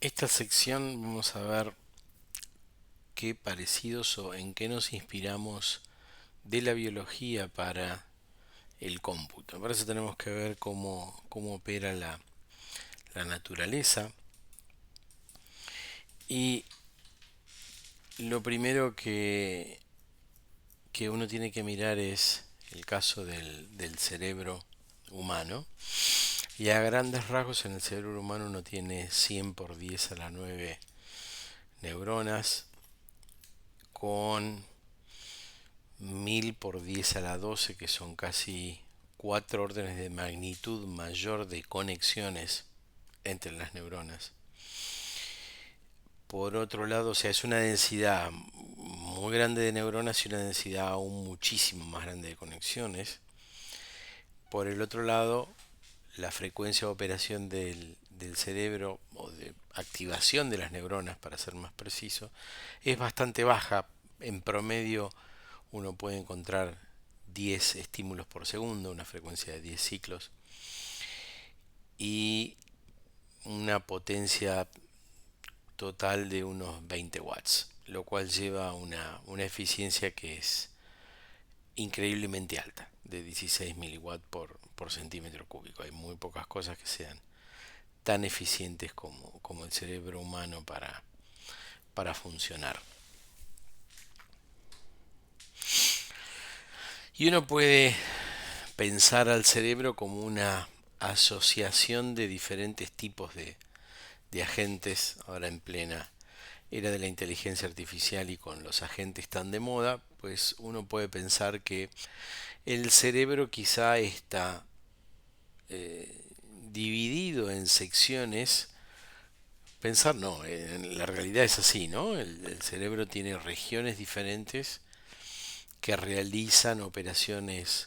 Esta sección vamos a ver qué parecidos o en qué nos inspiramos de la biología para el cómputo. Para eso tenemos que ver cómo opera la naturaleza. Y lo primero que uno tiene que mirar es el caso del cerebro humano. Y a grandes rasgos en el cerebro humano uno tiene 100 por 10 a la 9 neuronas con 1000 por 10 a la 12, que son casi 4 órdenes de magnitud mayor de conexiones entre las neuronas. Por otro lado, o sea, es una densidad muy grande de neuronas y una densidad aún muchísimo más grande de conexiones. Por el otro lado, la frecuencia de operación del cerebro o de activación de las neuronas, para ser más preciso, es bastante baja. En promedio uno puede encontrar 10 estímulos por segundo, una frecuencia de 10 ciclos, y una potencia total de unos 20 watts, lo cual lleva a una eficiencia que es increíblemente alta, de 16 miliwatts por centímetro cúbico. Hay muy pocas cosas que sean tan eficientes como el cerebro humano para funcionar. Y uno puede pensar al cerebro como una asociación de diferentes tipos de agentes, ahora en plena era de la inteligencia artificial y con los agentes tan de moda, pues uno puede pensar que el cerebro quizá está eh, dividido en secciones. Pensar no, en la realidad es así, ¿no? El cerebro tiene regiones diferentes que realizan operaciones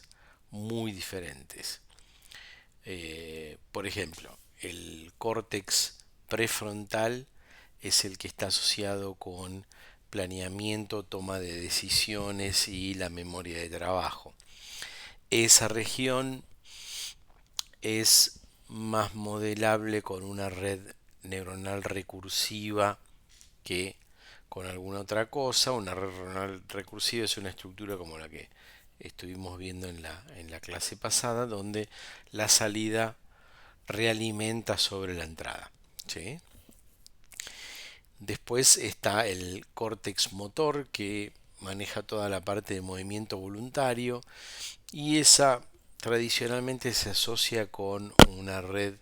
muy diferentes. Por ejemplo, el córtex prefrontal es el que está asociado con planeamiento, toma de decisiones y la memoria de trabajo. Esa región es más modelable con una red neuronal recursiva que con alguna otra cosa. Una red neuronal recursiva es una estructura como la que estuvimos viendo en la clase pasada, donde la salida realimenta sobre la entrada. ¿Sí? Después está el córtex motor, que maneja toda la parte de movimiento voluntario, y esa tradicionalmente se asocia con una red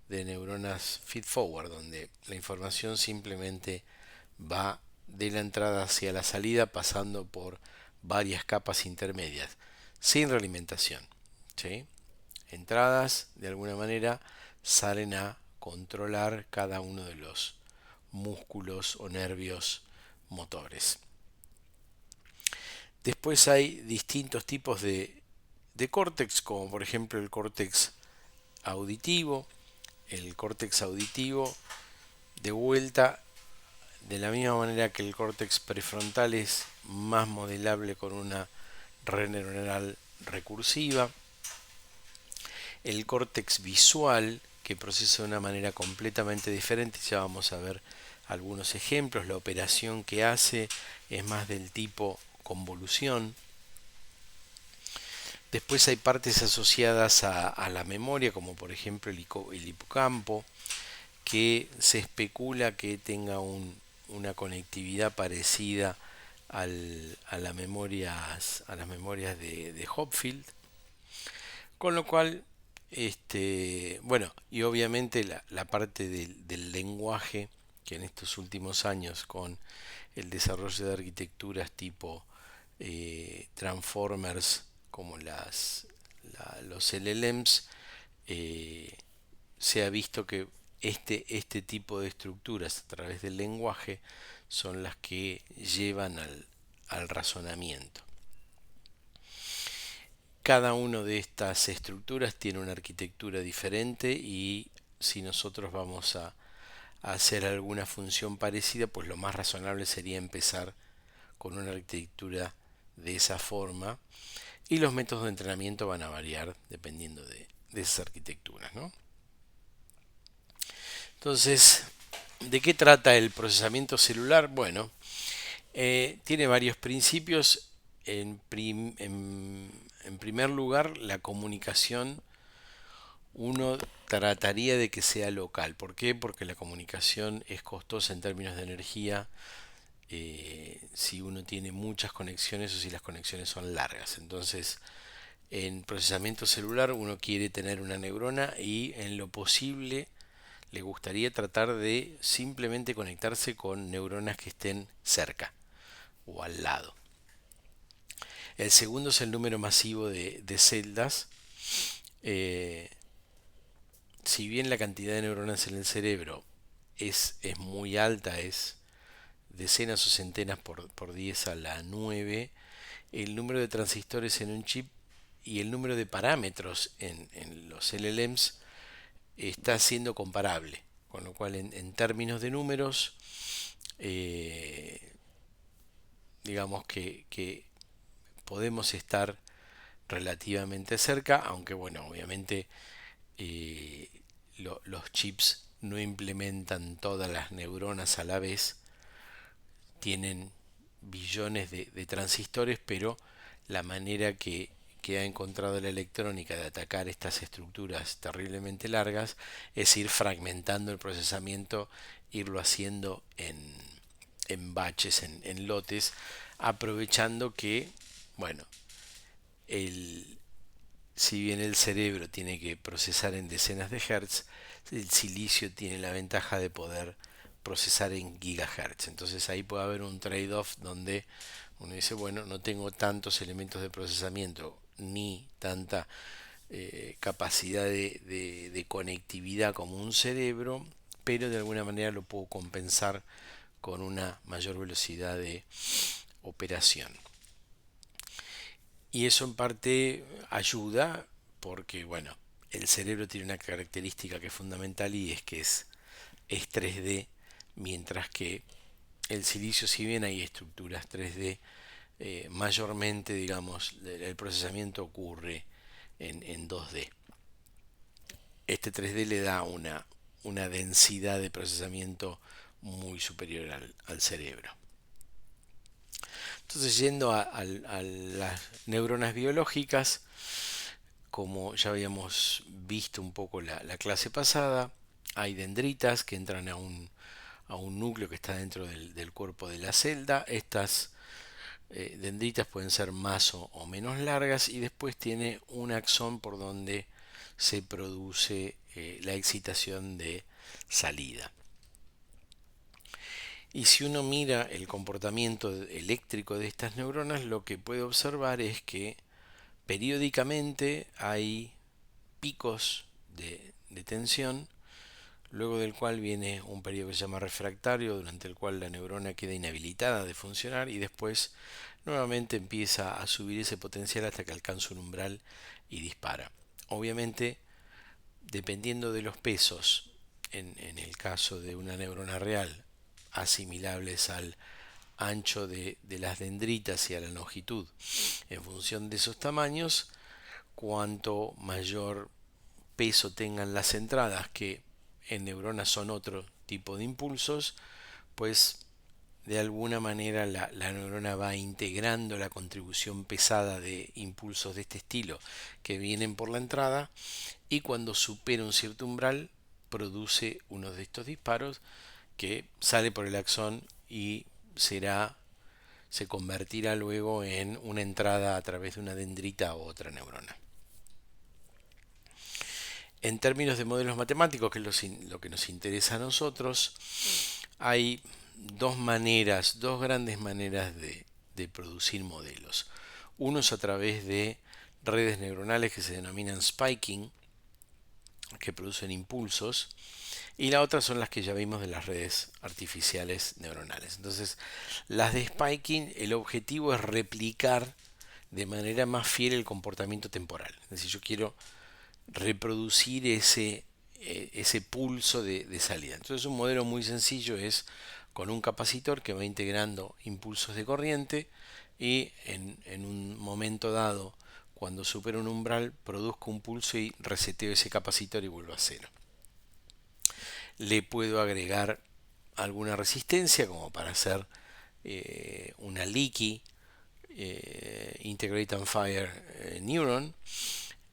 de neuronas feed forward, donde la información simplemente va de la entrada hacia la salida pasando por varias capas intermedias, sin realimentación. ¿Sí? Entradas, de alguna manera, salen a controlar cada uno de los músculos o nervios motores. Después hay distintos tipos de córtex, como por ejemplo el córtex auditivo. El córtex auditivo, de vuelta, de la misma manera que el córtex prefrontal, es más modelable con una red neuronal recursiva. El córtex visual, que procesa de una manera completamente diferente, ya vamos a ver algunos ejemplos. La operación que hace es más del tipo convolución. Después hay partes asociadas a la memoria, como por ejemplo el hipocampo, que se especula que tenga una conectividad parecida a las memorias de Hopfield, con lo cual, bueno, y obviamente la parte del lenguaje, que en estos últimos años con el desarrollo de arquitecturas tipo Transformers, como los LLMs, eh, se ha visto que este tipo de estructuras a través del lenguaje son las que llevan al razonamiento. Cada una de estas estructuras tiene una arquitectura diferente, y si nosotros vamos a hacer alguna función parecida, pues lo más razonable sería empezar con una arquitectura de esa forma, y los métodos de entrenamiento van a variar dependiendo de esas arquitecturas, ¿no? Entonces, ¿De qué trata el procesamiento celular? Bueno, tiene varios principios. En primer lugar, la comunicación uno trataría de que sea local. ¿Por qué? Porque la comunicación es costosa en términos de energía si uno tiene muchas conexiones o si las conexiones son largas. Entonces, en procesamiento celular uno quiere tener una neurona y en lo posible le gustaría tratar de simplemente conectarse con neuronas que estén cerca o al lado. El segundo es el número masivo de celdas. Eh, si bien la cantidad de neuronas en el cerebro es muy alta, es decenas o centenas por 10 a la 9, el número de transistores en un chip y el número de parámetros en los LLMs está siendo comparable. Con lo cual, en términos de números, eh, digamos que podemos estar relativamente cerca, aunque bueno, obviamente eh, los chips no implementan todas las neuronas a la vez, tienen billones de transistores, pero la manera que ha encontrado la electrónica de atacar estas estructuras terriblemente largas es ir fragmentando el procesamiento, irlo haciendo en baches, en lotes, aprovechando que, bueno, el, si bien el cerebro tiene que procesar en decenas de hertz, el silicio tiene la ventaja de poder procesar en gigahertz. Entonces ahí puede haber un trade-off donde uno dice, bueno, no tengo tantos elementos de procesamiento ni tanta capacidad de conectividad como un cerebro, pero de alguna manera lo puedo compensar con una mayor velocidad de operación. Y eso en parte ayuda porque, bueno, el cerebro tiene una característica que es fundamental y es que es 3D, mientras que el silicio, si bien hay estructuras 3D, mayormente, digamos, el procesamiento ocurre en 2D. Este 3D le da una densidad de procesamiento muy superior al cerebro. Entonces, yendo a las neuronas biológicas, como ya habíamos visto un poco la clase pasada, hay dendritas que entran a un núcleo que está dentro del cuerpo de la celda. Estas dendritas pueden ser más o menos largas y después tiene un axón por donde se produce la excitación de salida. Y si uno mira el comportamiento eléctrico de estas neuronas, lo que puede observar es que periódicamente hay picos de tensión, luego del cual viene un periodo que se llama refractario, durante el cual la neurona queda inhabilitada de funcionar y después nuevamente empieza a subir ese potencial hasta que alcanza un umbral y dispara. Obviamente, dependiendo de los pesos, en el caso de una neurona real, asimilables al ancho de las dendritas y a la longitud, en función de esos tamaños, cuanto mayor peso tengan las entradas, que en neuronas son otro tipo de impulsos, pues de alguna manera la neurona va integrando la contribución pesada de impulsos de este estilo que vienen por la entrada y cuando supera un cierto umbral produce uno de estos disparos que sale por el axón y se convertirá luego en una entrada a través de una dendrita o otra neurona. En términos de modelos matemáticos, que es lo que nos interesa a nosotros, hay dos grandes maneras de producir modelos. Uno es a través de redes neuronales que se denominan spiking, que producen impulsos, y la otra son las que ya vimos de las redes artificiales neuronales. Entonces, las de spiking, el objetivo es replicar de manera más fiel el comportamiento temporal. Es decir, yo quiero reproducir ese pulso de salida. Entonces un modelo muy sencillo es con un capacitor que va integrando impulsos de corriente y en un momento dado, cuando supera un umbral, produzco un pulso y reseteo ese capacitor y vuelvo a cero. Le puedo agregar alguna resistencia como para hacer una leaky Integrate and Fire Neuron,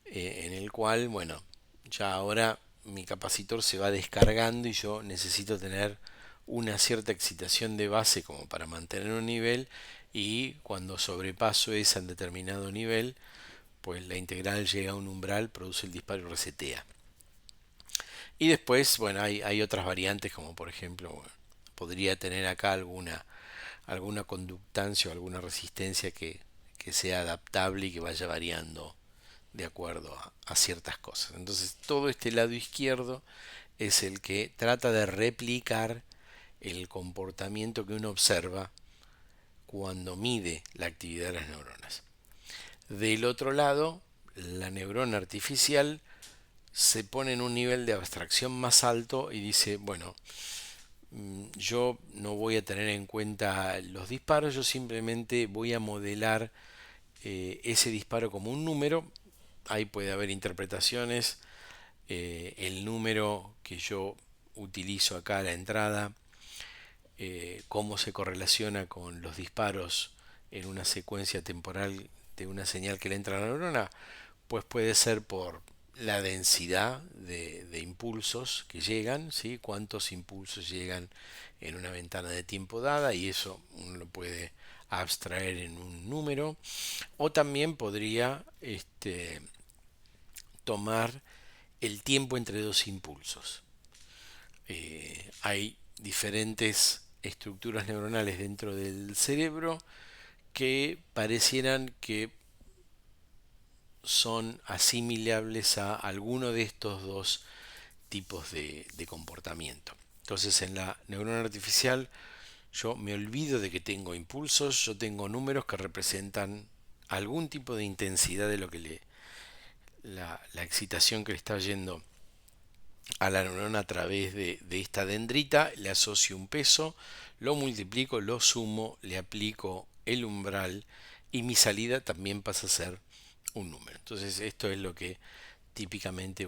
en el cual, bueno, ya ahora mi capacitor se va descargando y yo necesito tener una cierta excitación de base como para mantener un nivel, y cuando sobrepaso ese determinado nivel, pues la integral llega a un umbral, produce el disparo y resetea. Y después, bueno, hay otras variantes como por ejemplo, bueno, podría tener acá alguna conductancia o alguna resistencia que sea adaptable y que vaya variando de acuerdo a ciertas cosas. Entonces todo este lado izquierdo es el que trata de replicar el comportamiento que uno observa cuando mide la actividad de las neuronas. Del otro lado, la neurona artificial se pone en un nivel de abstracción más alto y dice, bueno, yo no voy a tener en cuenta los disparos, yo simplemente voy a modelar ese disparo como un número. Ahí puede haber interpretaciones. El número que yo utilizo acá a la entrada, cómo se correlaciona con los disparos en una secuencia temporal de una señal que le entra a la neurona, pues puede ser por la densidad de impulsos que llegan, ¿sí? Cuántos impulsos llegan en una ventana de tiempo dada, y eso uno lo puede abstraer en un número. O también podría tomar el tiempo entre dos impulsos. Hay diferentes estructuras neuronales dentro del cerebro que parecieran que son asimilables a alguno de estos dos tipos de comportamiento. Entonces en la neurona artificial yo me olvido de que tengo impulsos, yo tengo números que representan algún tipo de intensidad de lo que la excitación que le está yendo a la neurona a través de esta dendrita, le asocio un peso, lo multiplico, lo sumo, le aplico el umbral y mi salida también pasa a ser un número. Entonces esto es lo que típicamente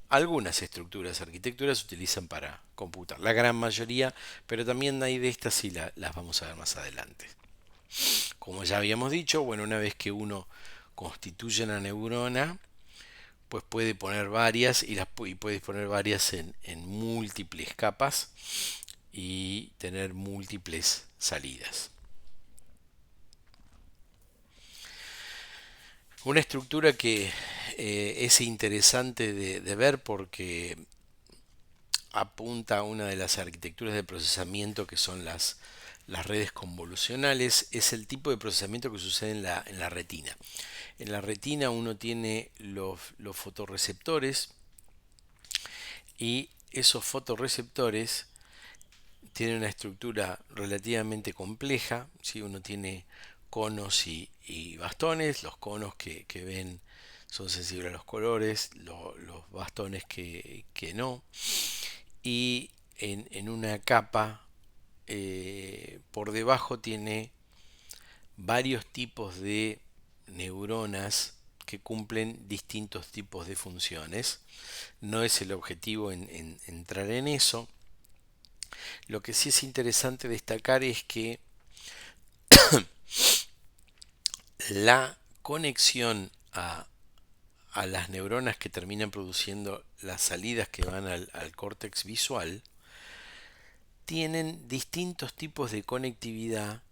algunas estructuras, arquitecturas utilizan para computar. La gran mayoría, pero también hay de estas y las vamos a ver más adelante. Como ya habíamos dicho, bueno, una vez que uno constituye una neurona, pues puede poner varias y puede poner varias en múltiples capas y tener múltiples salidas. Una estructura que es interesante de ver porque apunta a una de las arquitecturas de procesamiento que son las redes convolucionales, es el tipo de procesamiento que sucede en la retina. En la retina uno tiene los fotorreceptores, y esos fotorreceptores tienen una estructura relativamente compleja. ¿Sí? Uno tiene conos y bastones. Los conos que ven son sensibles a los colores, los bastones que no. Y en una capa por debajo tiene varios tipos de neuronas que cumplen distintos tipos de funciones. No es el objetivo entrar en eso. Lo que sí es interesante destacar es que la conexión a las neuronas que terminan produciendo las salidas que van al córtex visual tienen distintos tipos de conectividad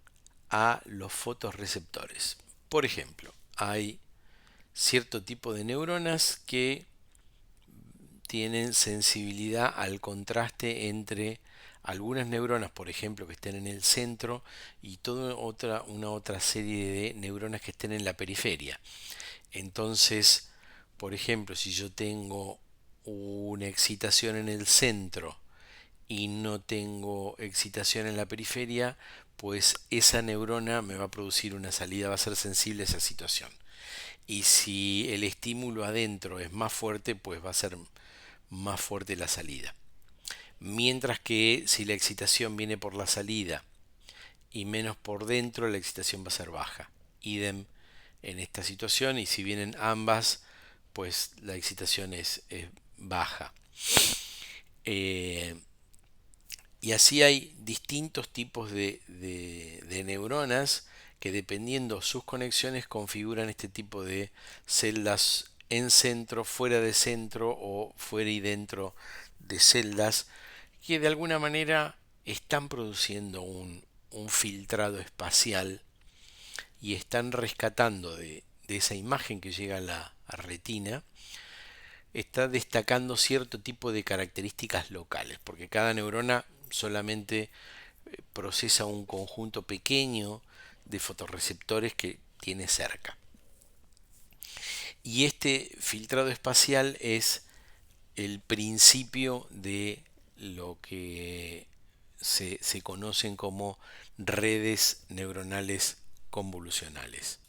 a los fotorreceptores. Por ejemplo, hay cierto tipo de neuronas que tienen sensibilidad al contraste entre algunas neuronas, por ejemplo, que estén en el centro, y una otra serie de neuronas que estén en la periferia. Entonces, por ejemplo, si yo tengo una excitación en el centro y no tengo excitación en la periferia, pues esa neurona me va a producir una salida, va a ser sensible a esa situación. Y si el estímulo adentro es más fuerte, pues va a ser más fuerte la salida. Mientras que si la excitación viene por la salida y menos por dentro, la excitación va a ser baja. Idem en esta situación, y si vienen ambas, pues la excitación es baja. Y así hay distintos tipos de neuronas que dependiendo sus conexiones configuran este tipo de celdas en centro, fuera de centro o fuera y dentro de celdas que de alguna manera están produciendo un filtrado espacial y están rescatando de esa imagen que llega a la retina, está destacando cierto tipo de características locales, porque cada neurona solamente procesa un conjunto pequeño de fotorreceptores que tiene cerca. Y este filtrado espacial es el principio de lo que se conocen como redes neuronales convolucionales.